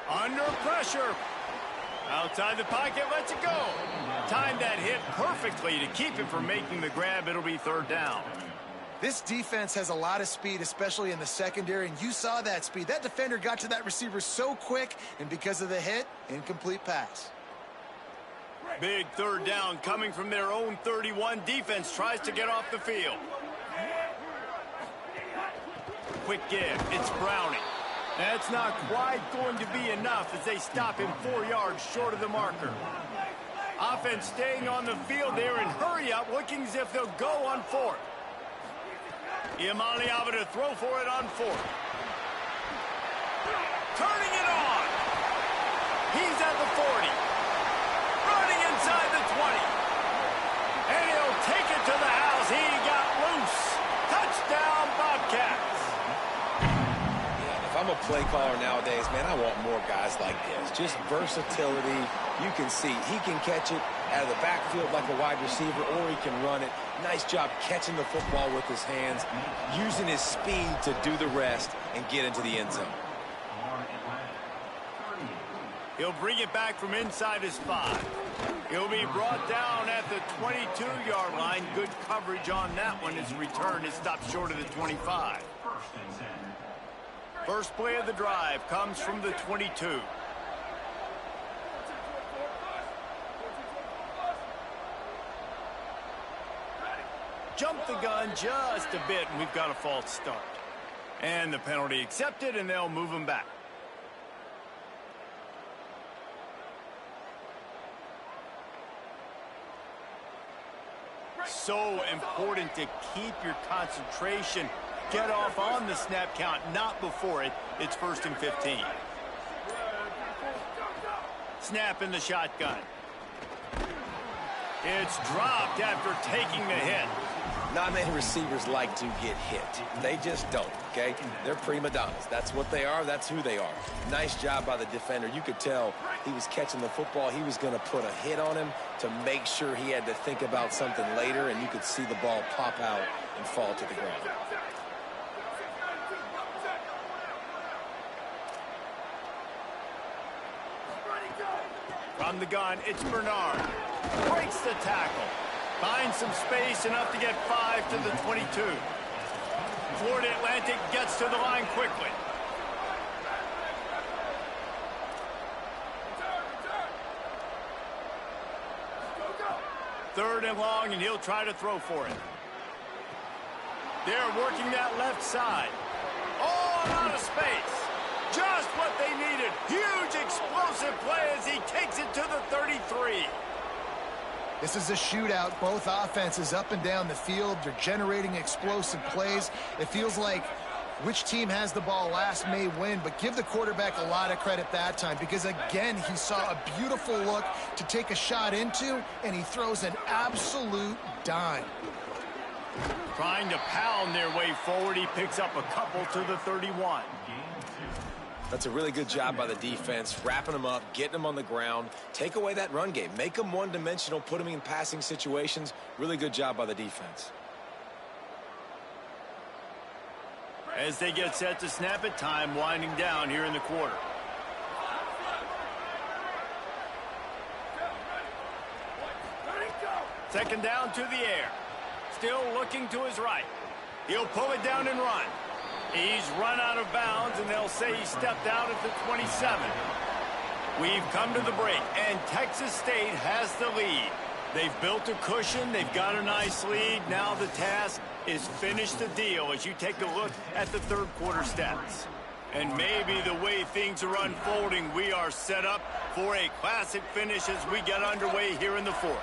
Speaker 2: Under pressure. Outside the pocket, lets it go. Timed that hit perfectly to keep him from making the grab. It'll be third down.
Speaker 3: This defense has a lot of speed, especially in the secondary, and you saw that speed. That defender got to that receiver so quick, and because of the hit, incomplete pass.
Speaker 2: Big third down coming from their own 31. Defense tries to get off the field. Quick give. It's Browning. That's not quite going to be enough as they stop him 4 yards short of the marker. Offense staying on the field there in hurry up, looking as if they'll go on fourth. Imani Alva to throw for it on fourth. Turning it on. He's at the 40. Running inside the 20. And he'll take it to the house. He got loose. Touchdown, Bobcats.
Speaker 1: If I'm a play caller nowadays, man, I want more guys like this. Just versatility. You can see he can catch it out of the backfield like a wide receiver, or he can run it. Nice job catching the football with his hands, using his speed to do the rest and get into the end zone.
Speaker 2: He'll bring it back from inside his 5. He'll be brought down at the 22-yard line. Good coverage on that one. His return is stopped short of the 25. First play of the drive comes from the 22. Jump the gun just a bit, and we've got a false start. And the penalty accepted, and they'll move him back. So important to keep your concentration. Get off on the snap count, not before it. It's 1st and 15. Snap in the shotgun. It's dropped after taking the hit.
Speaker 1: Not many receivers like to get hit. They just don't, okay? They're prima donnas. That's what they are. That's who they are. Nice job by the defender. You could tell he was catching the football. He was going to put a hit on him to make sure he had to think about something later, and you could see the ball pop out and fall to the ground.
Speaker 2: From the gun, it's Bernard. Breaks the tackle. Finds some space, enough to get 5 to the 22. Florida Atlantic gets to the line quickly. Third and long, and he'll try to throw for it. They're working that left side. All out of space. Just what they needed. Huge explosive play as he takes it to the 33.
Speaker 3: This is a shootout. Both offenses up and down the field. They're generating explosive plays. It feels like which team has the ball last may win, but give the quarterback a lot of credit that time because, again, he saw a beautiful look to take a shot into, and he throws an absolute dime.
Speaker 2: Trying to pound their way forward. He picks up a couple to the 31.
Speaker 1: That's a really good job by the defense, wrapping them up, getting them on the ground. Take away that run game. Make them one-dimensional, put them in passing situations. Really good job by the defense.
Speaker 2: As they get set to snap it, time winding down here in the quarter. Second down to the air. Still looking to his right. He'll pull it down and run. He's run out of bounds, and they'll say he stepped out at the 27. We've come to the break, and Texas State has the lead. They've built a cushion. They've got a nice lead. Now the task is finish the deal as you take a look at the third quarter stats. And maybe the way things are unfolding, we are set up for a classic finish as we get underway here in the fourth.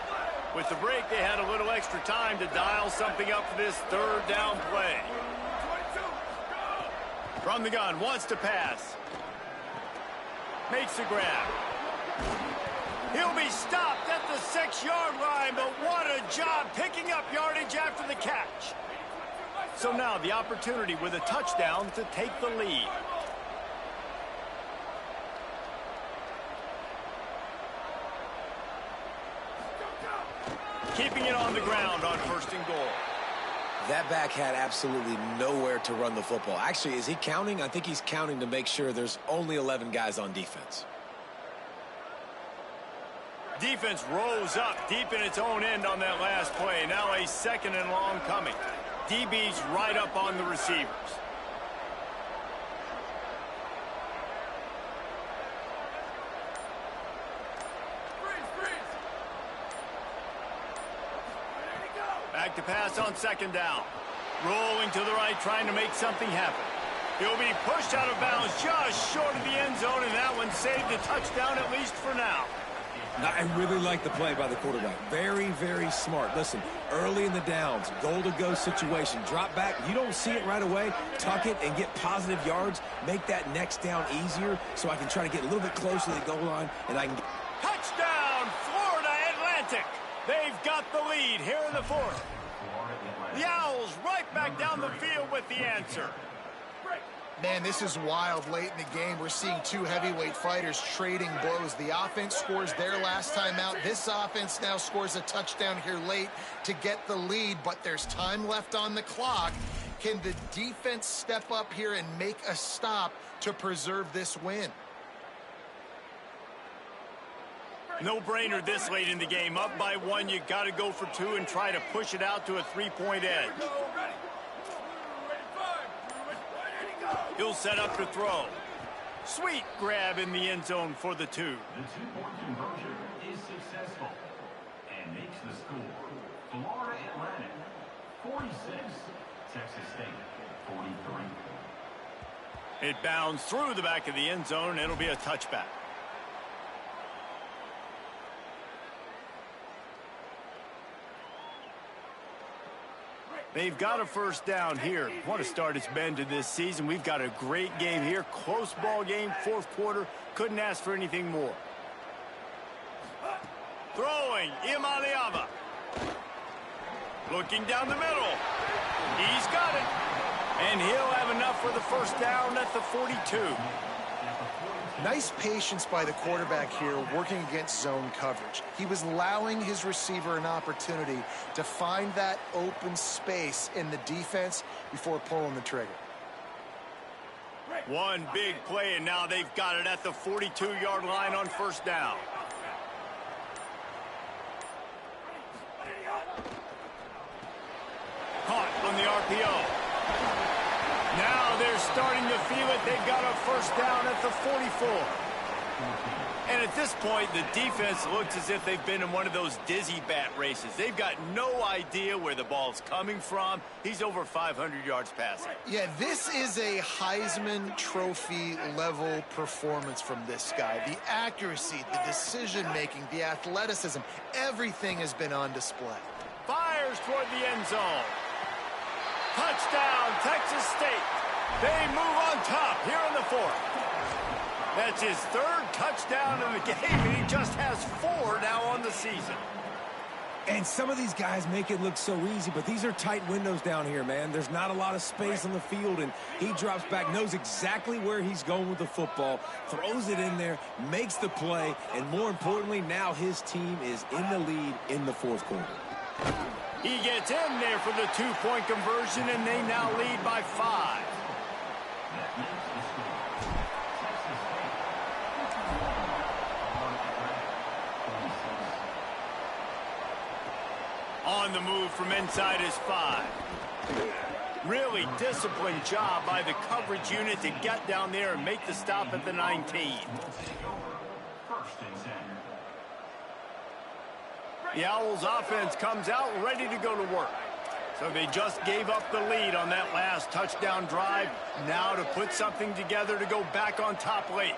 Speaker 2: With the break, they had a little extra time to dial something up for this third down play. From the gun, wants to pass. Makes the grab. He'll be stopped at the 6-yard line, but what a job picking up yardage after the catch. So now the opportunity with a touchdown to take the lead. Keeping it on the ground on 1st and goal.
Speaker 1: That back had absolutely nowhere to run the football. Actually, is he counting? I think he's counting to make sure there's only 11 guys on defense.
Speaker 2: Defense rose up deep in its own end on that last play. Now a 2nd and long coming. DB's right up on the receivers. Back to pass on 2nd down. Rolling to the right, trying to make something happen. He'll be pushed out of bounds just short of the end zone, and that one saved a touchdown at least for now.
Speaker 1: I really like the play by the quarterback. Very, very smart. Listen, early in the downs, goal-to-go situation, drop back. You don't see it right away. Tuck it and get positive yards. Make that next down easier so I can try to get a little bit closer to the goal line, and I can get...
Speaker 2: Touchdown, Florida Atlantic. They've got the lead here in the 4th. The Owls right back down the field with the answer.
Speaker 3: Man, this is wild late in the game. We're seeing two heavyweight fighters trading blows. The offense scores their last time out. This offense now scores a touchdown here late to get the lead, but there's time left on the clock. Can the defense step up here and make a stop to preserve this win?
Speaker 2: No-brainer this late in the game. Up by 1, you got to go for 2 and try to push it out to a 3-point edge. He'll set up to throw. Sweet grab in the end zone for the 2.
Speaker 4: The 2-point conversion is successful and makes the score Florida Atlantic 46, Texas State 43.
Speaker 2: It bounds through the back of the end zone. It'll be a touchback. They've got a 1st down here. What a start it's been to this season. We've got a great game here. Close ball game, 4th quarter. Couldn't ask for anything more. Throwing, Imaliava. Looking down the middle. He's got it. And he'll have enough for the 1st down at the 42.
Speaker 3: Nice patience by the quarterback here working against zone coverage. He was allowing his receiver an opportunity to find that open space in the defense before pulling the trigger.
Speaker 2: One big play, and now they've got it at the 42-yard line on 1st down. Caught on the RPO. Now they're starting to feel it. They've got a 1st down at the 44. And at this point, the defense looks as if they've been in one of those dizzy bat races. They've got no idea where the ball's coming from. He's over 500 yards passing.
Speaker 3: Yeah, this is a Heisman Trophy level performance from this guy. The accuracy, the decision-making, the athleticism, everything has been on display.
Speaker 2: Fires toward the end zone. Touchdown, Texas State. They move on top here in the 4th. That's his 3rd touchdown in the game, and he just has 4 now on the season.
Speaker 1: And some of these guys make it look so easy, but these are tight windows down here, man. There's not a lot of space on the field, and he drops back, knows exactly where he's going with the football, throws it in there, makes the play, and more importantly, now his team is in the lead in the 4th quarter.
Speaker 2: He gets in there for the 2-point conversion, and they now lead by 5. On the move from inside his 5. Really disciplined job by the coverage unit to get down there and make the stop at the 19. The Owls offense comes out ready to go to work. So they just gave up the lead on that last touchdown drive. Now to put something together to go back on top late.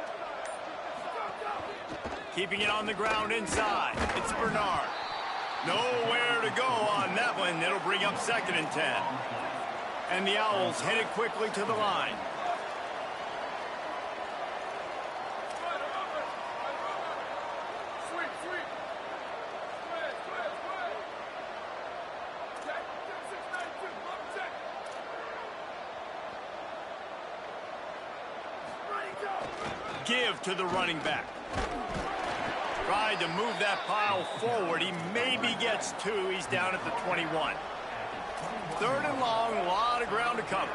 Speaker 2: Keeping it on the ground inside. It's Bernard. Nowhere to go on that one. It'll bring up 2nd and 10. And the Owls headed quickly to the line. give to the running back. Tried to move that pile forward. He maybe gets 2. He's down at the 21. 3rd and long, a lot of ground to cover.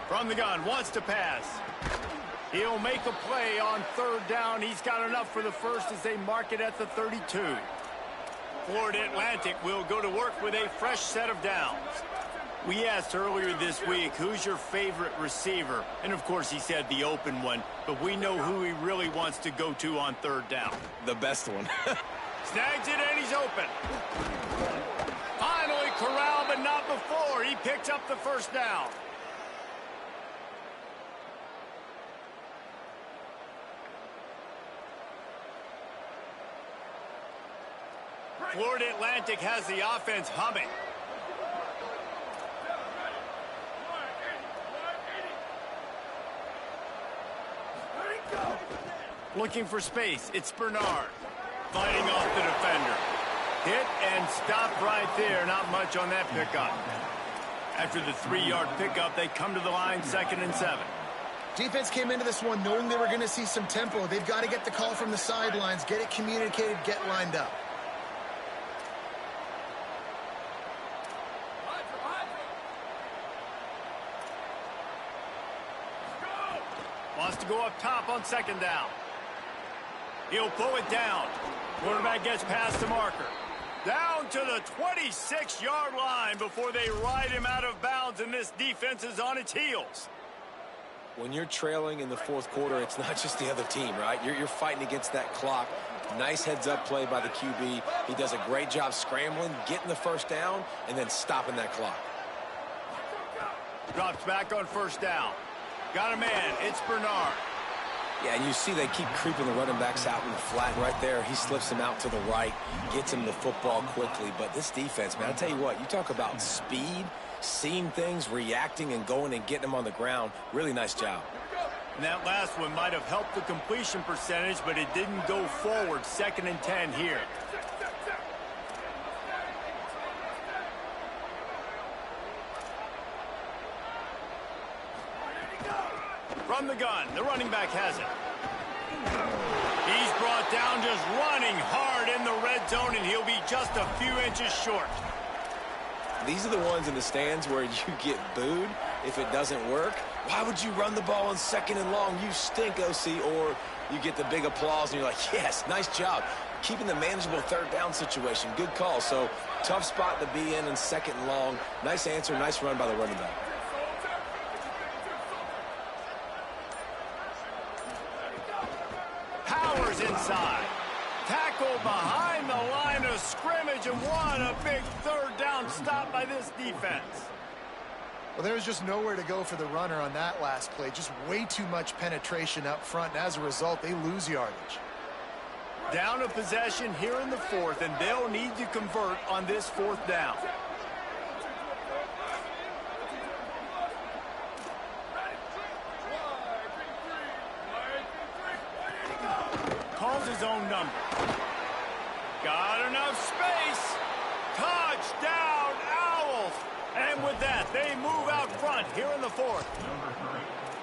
Speaker 2: From the gun, wants to pass. He'll make a play on 3rd down. He's got enough for the first as they mark it at the 32. Florida Atlantic will go to work with a fresh set of downs. We asked earlier this week, who's your favorite receiver? And, of course, he said the open one. But we know who he really wants to go to on 3rd down.
Speaker 1: The best one.
Speaker 2: Snags it, and he's open. Finally corralled, but not before. He picked up the first down. Florida Atlantic has the offense humming. Looking for space. It's Bernard. Fighting off the defender. Hit and stopped right there. Not much on that pickup. After the 3-yard pickup, they come to the line 2nd and 7.
Speaker 3: Defense came into this one knowing they were going to see some tempo. They've got to get the call from the sidelines, get it communicated, get lined up.
Speaker 2: Wants to go up top on 2nd down. He'll pull it down. Quarterback gets past the marker. Down to the 26-yard line before they ride him out of bounds, and this defense is on its heels.
Speaker 1: When you're trailing in the 4th quarter, it's not just the other team, right? You're fighting against that clock. Nice heads-up play by the QB. He does a great job scrambling, getting the first down, and then stopping that clock.
Speaker 2: Drops back on 1st down. Got a man. It's Bernard.
Speaker 1: Yeah, and you see they keep creeping the running backs out in the flat right there. He slips him out to the right, gets him the football quickly. But this defense, man, I tell you what, you talk about speed, seeing things, reacting, and going and getting them on the ground. Really nice job.
Speaker 2: And that last one might have helped the completion percentage, but it didn't go forward. 2nd and 10 here. From the gun, the running back has it. He's brought down just running hard in the red zone, and he'll be just a few inches short.
Speaker 1: These are the ones in the stands where you get booed if it doesn't work. Why would you run the ball on 2nd and long? You stink, OC. Or you get the big applause, and you're like, yes, nice job. Keeping the manageable 3rd down situation. Good call. So tough spot to be in 2nd and long. Nice answer, nice run by the running back.
Speaker 2: Inside. Tackle behind the line of scrimmage, and what a big 3rd down stop by this defense.
Speaker 3: Well, there was just nowhere to go for the runner on that last play. Just way too much penetration up front, and as a result, they lose yardage.
Speaker 2: Down a possession here in the 4th, and they'll need to convert on this 4th down. Calls his own number. Got enough space. Touchdown, Owls. And with that, they move out front here in the 4th.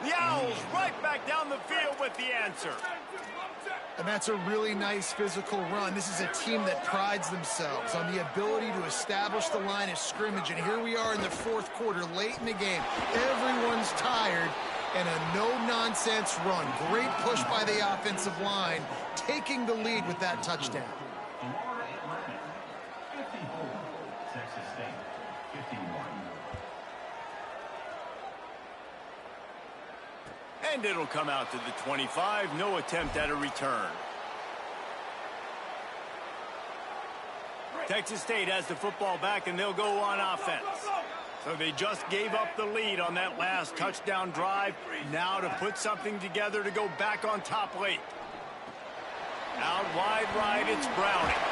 Speaker 2: The Owls right back down the field with the answer.
Speaker 3: And that's a really nice physical run. This is a team that prides themselves on the ability to establish the line of scrimmage. And here we are in the 4th quarter, late in the game. Everyone's tired. And a no-nonsense run. Great push by the offensive line, taking the lead with that touchdown.
Speaker 4: Florida Atlantic, 54. Texas State, 51.
Speaker 2: And it'll come out to the 25. No attempt at a return. Texas State has the football back, and they'll go on offense. So they just gave up the lead on that last touchdown drive. Now to put something together to go back on top late. Out wide right, it's Browning.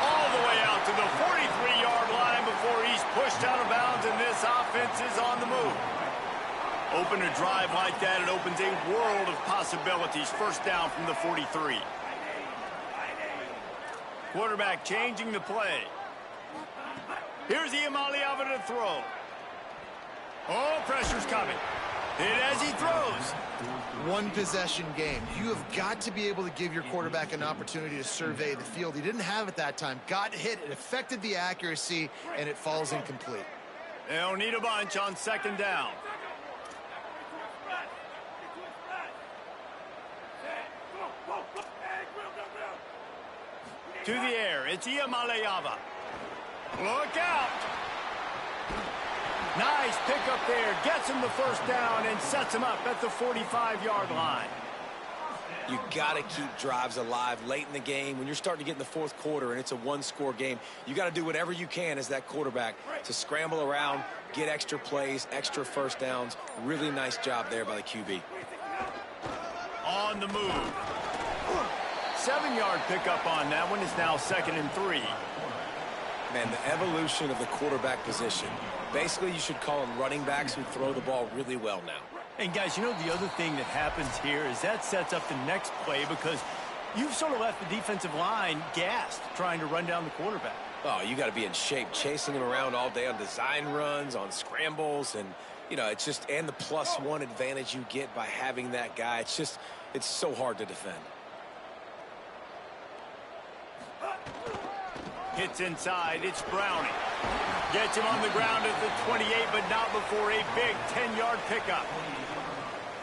Speaker 2: All the way out to the 43-yard line before he's pushed out of bounds, and this offense is on the move. Open a drive like that, it opens a world of possibilities. 1st down from the 43. Quarterback changing the play. Here's Iamaleava to throw. Oh, pressure's coming. Hit as he throws.
Speaker 3: One possession game. You have got to be able to give your quarterback an opportunity to survey the field. He didn't have it that time. Got hit. It affected the accuracy, and it falls incomplete.
Speaker 2: They'll need a bunch on second down. To the air, it's Iamaleava. Look out! Nice pickup there. Gets him the first down and sets him up at the 45-yard line.
Speaker 1: You got to keep drives alive late in the game. When you're starting to get in the fourth quarter and it's a one-score game, you got to do whatever you can as that quarterback to scramble around, get extra plays, extra first downs. Really nice job there by the QB.
Speaker 2: On the move. 7-yard pickup on that one. Is now 2nd and 3.
Speaker 1: Man, the evolution of the quarterback position. Basically, you should call them running backs who throw the ball really well now.
Speaker 2: And guys, you know the other thing that happens here is that sets up the next play because you've sort of left the defensive line gassed trying to run down the quarterback.
Speaker 1: Oh, you got to be in shape, chasing him around all day on design runs, on scrambles, and, you know, it's just, and the +1 advantage you get by having that guy. It's just, it's so hard to defend.
Speaker 2: Hits inside, it's Browning. Gets him on the ground at the 28, but not before a big 10-yard pickup.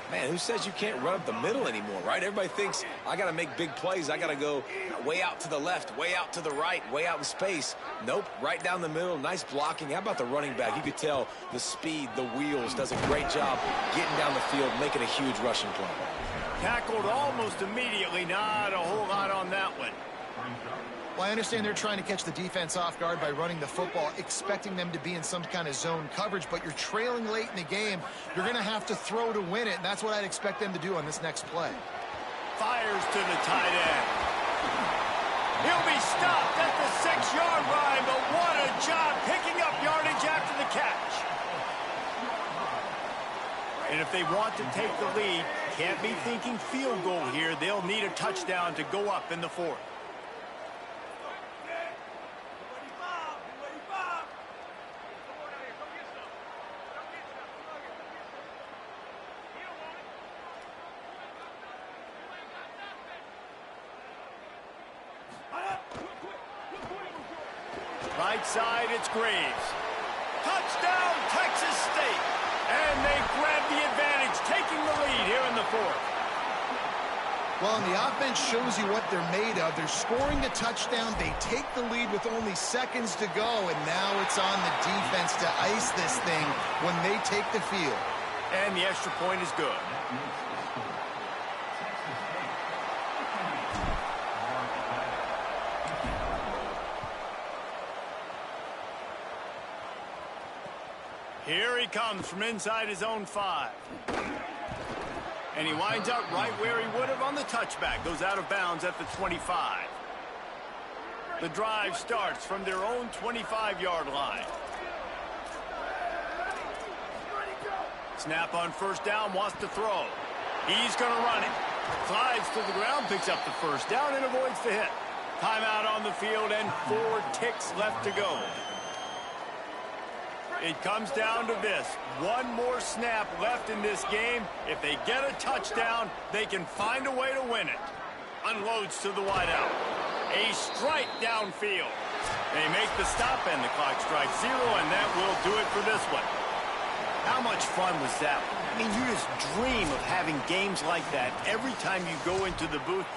Speaker 1: Man, who says you can't run up the middle anymore, right? Everybody thinks, I got to make big plays. I got to go way out to the left, way out to the right, way out in space. Nope, right down the middle, nice blocking. How about the running back? You could tell the speed, the wheels, does a great job getting down the field, making a huge rushing play.
Speaker 2: Tackled almost immediately, not a whole lot on that one.
Speaker 3: Well, I understand they're trying to catch the defense off guard by running the football, expecting them to be in some kind of zone coverage, but you're trailing late in the game. You're going to have to throw to win it, and that's what I'd expect them to do on this next play.
Speaker 2: Fires to the tight end. He'll be stopped at the 6-yard line, but what a job picking up yardage after the catch. And if they want to take the lead, can't be thinking field goal here. They'll need a touchdown to go up in the 4th. Right side, it's Graves. Touchdown, Texas State. And they grab the advantage, taking the lead here in the 4th.
Speaker 3: Well, and the offense shows you what they're made of. They're scoring the touchdown. They take the lead with only seconds to go, and now it's on the defense to ice this thing when they take the field.
Speaker 2: And the extra point is good. Here he comes from inside his own 5. And he winds up right where he would have on the touchback. Goes out of bounds at the 25. The drive starts from their own 25-yard line. Snap on first down, wants to throw. He's going to run it. Slides to the ground, picks up the first down, and avoids the hit. Timeout on the field, and 4 ticks left to go. It comes down to this. One more snap left in this game. If they get a touchdown, they can find a way to win it. Unloads to the wideout. A strike downfield. They make the stop, and the clock strikes 0, and that will do it for this one. How much fun was that? I mean, you just dream of having games like that every time you go into the booth.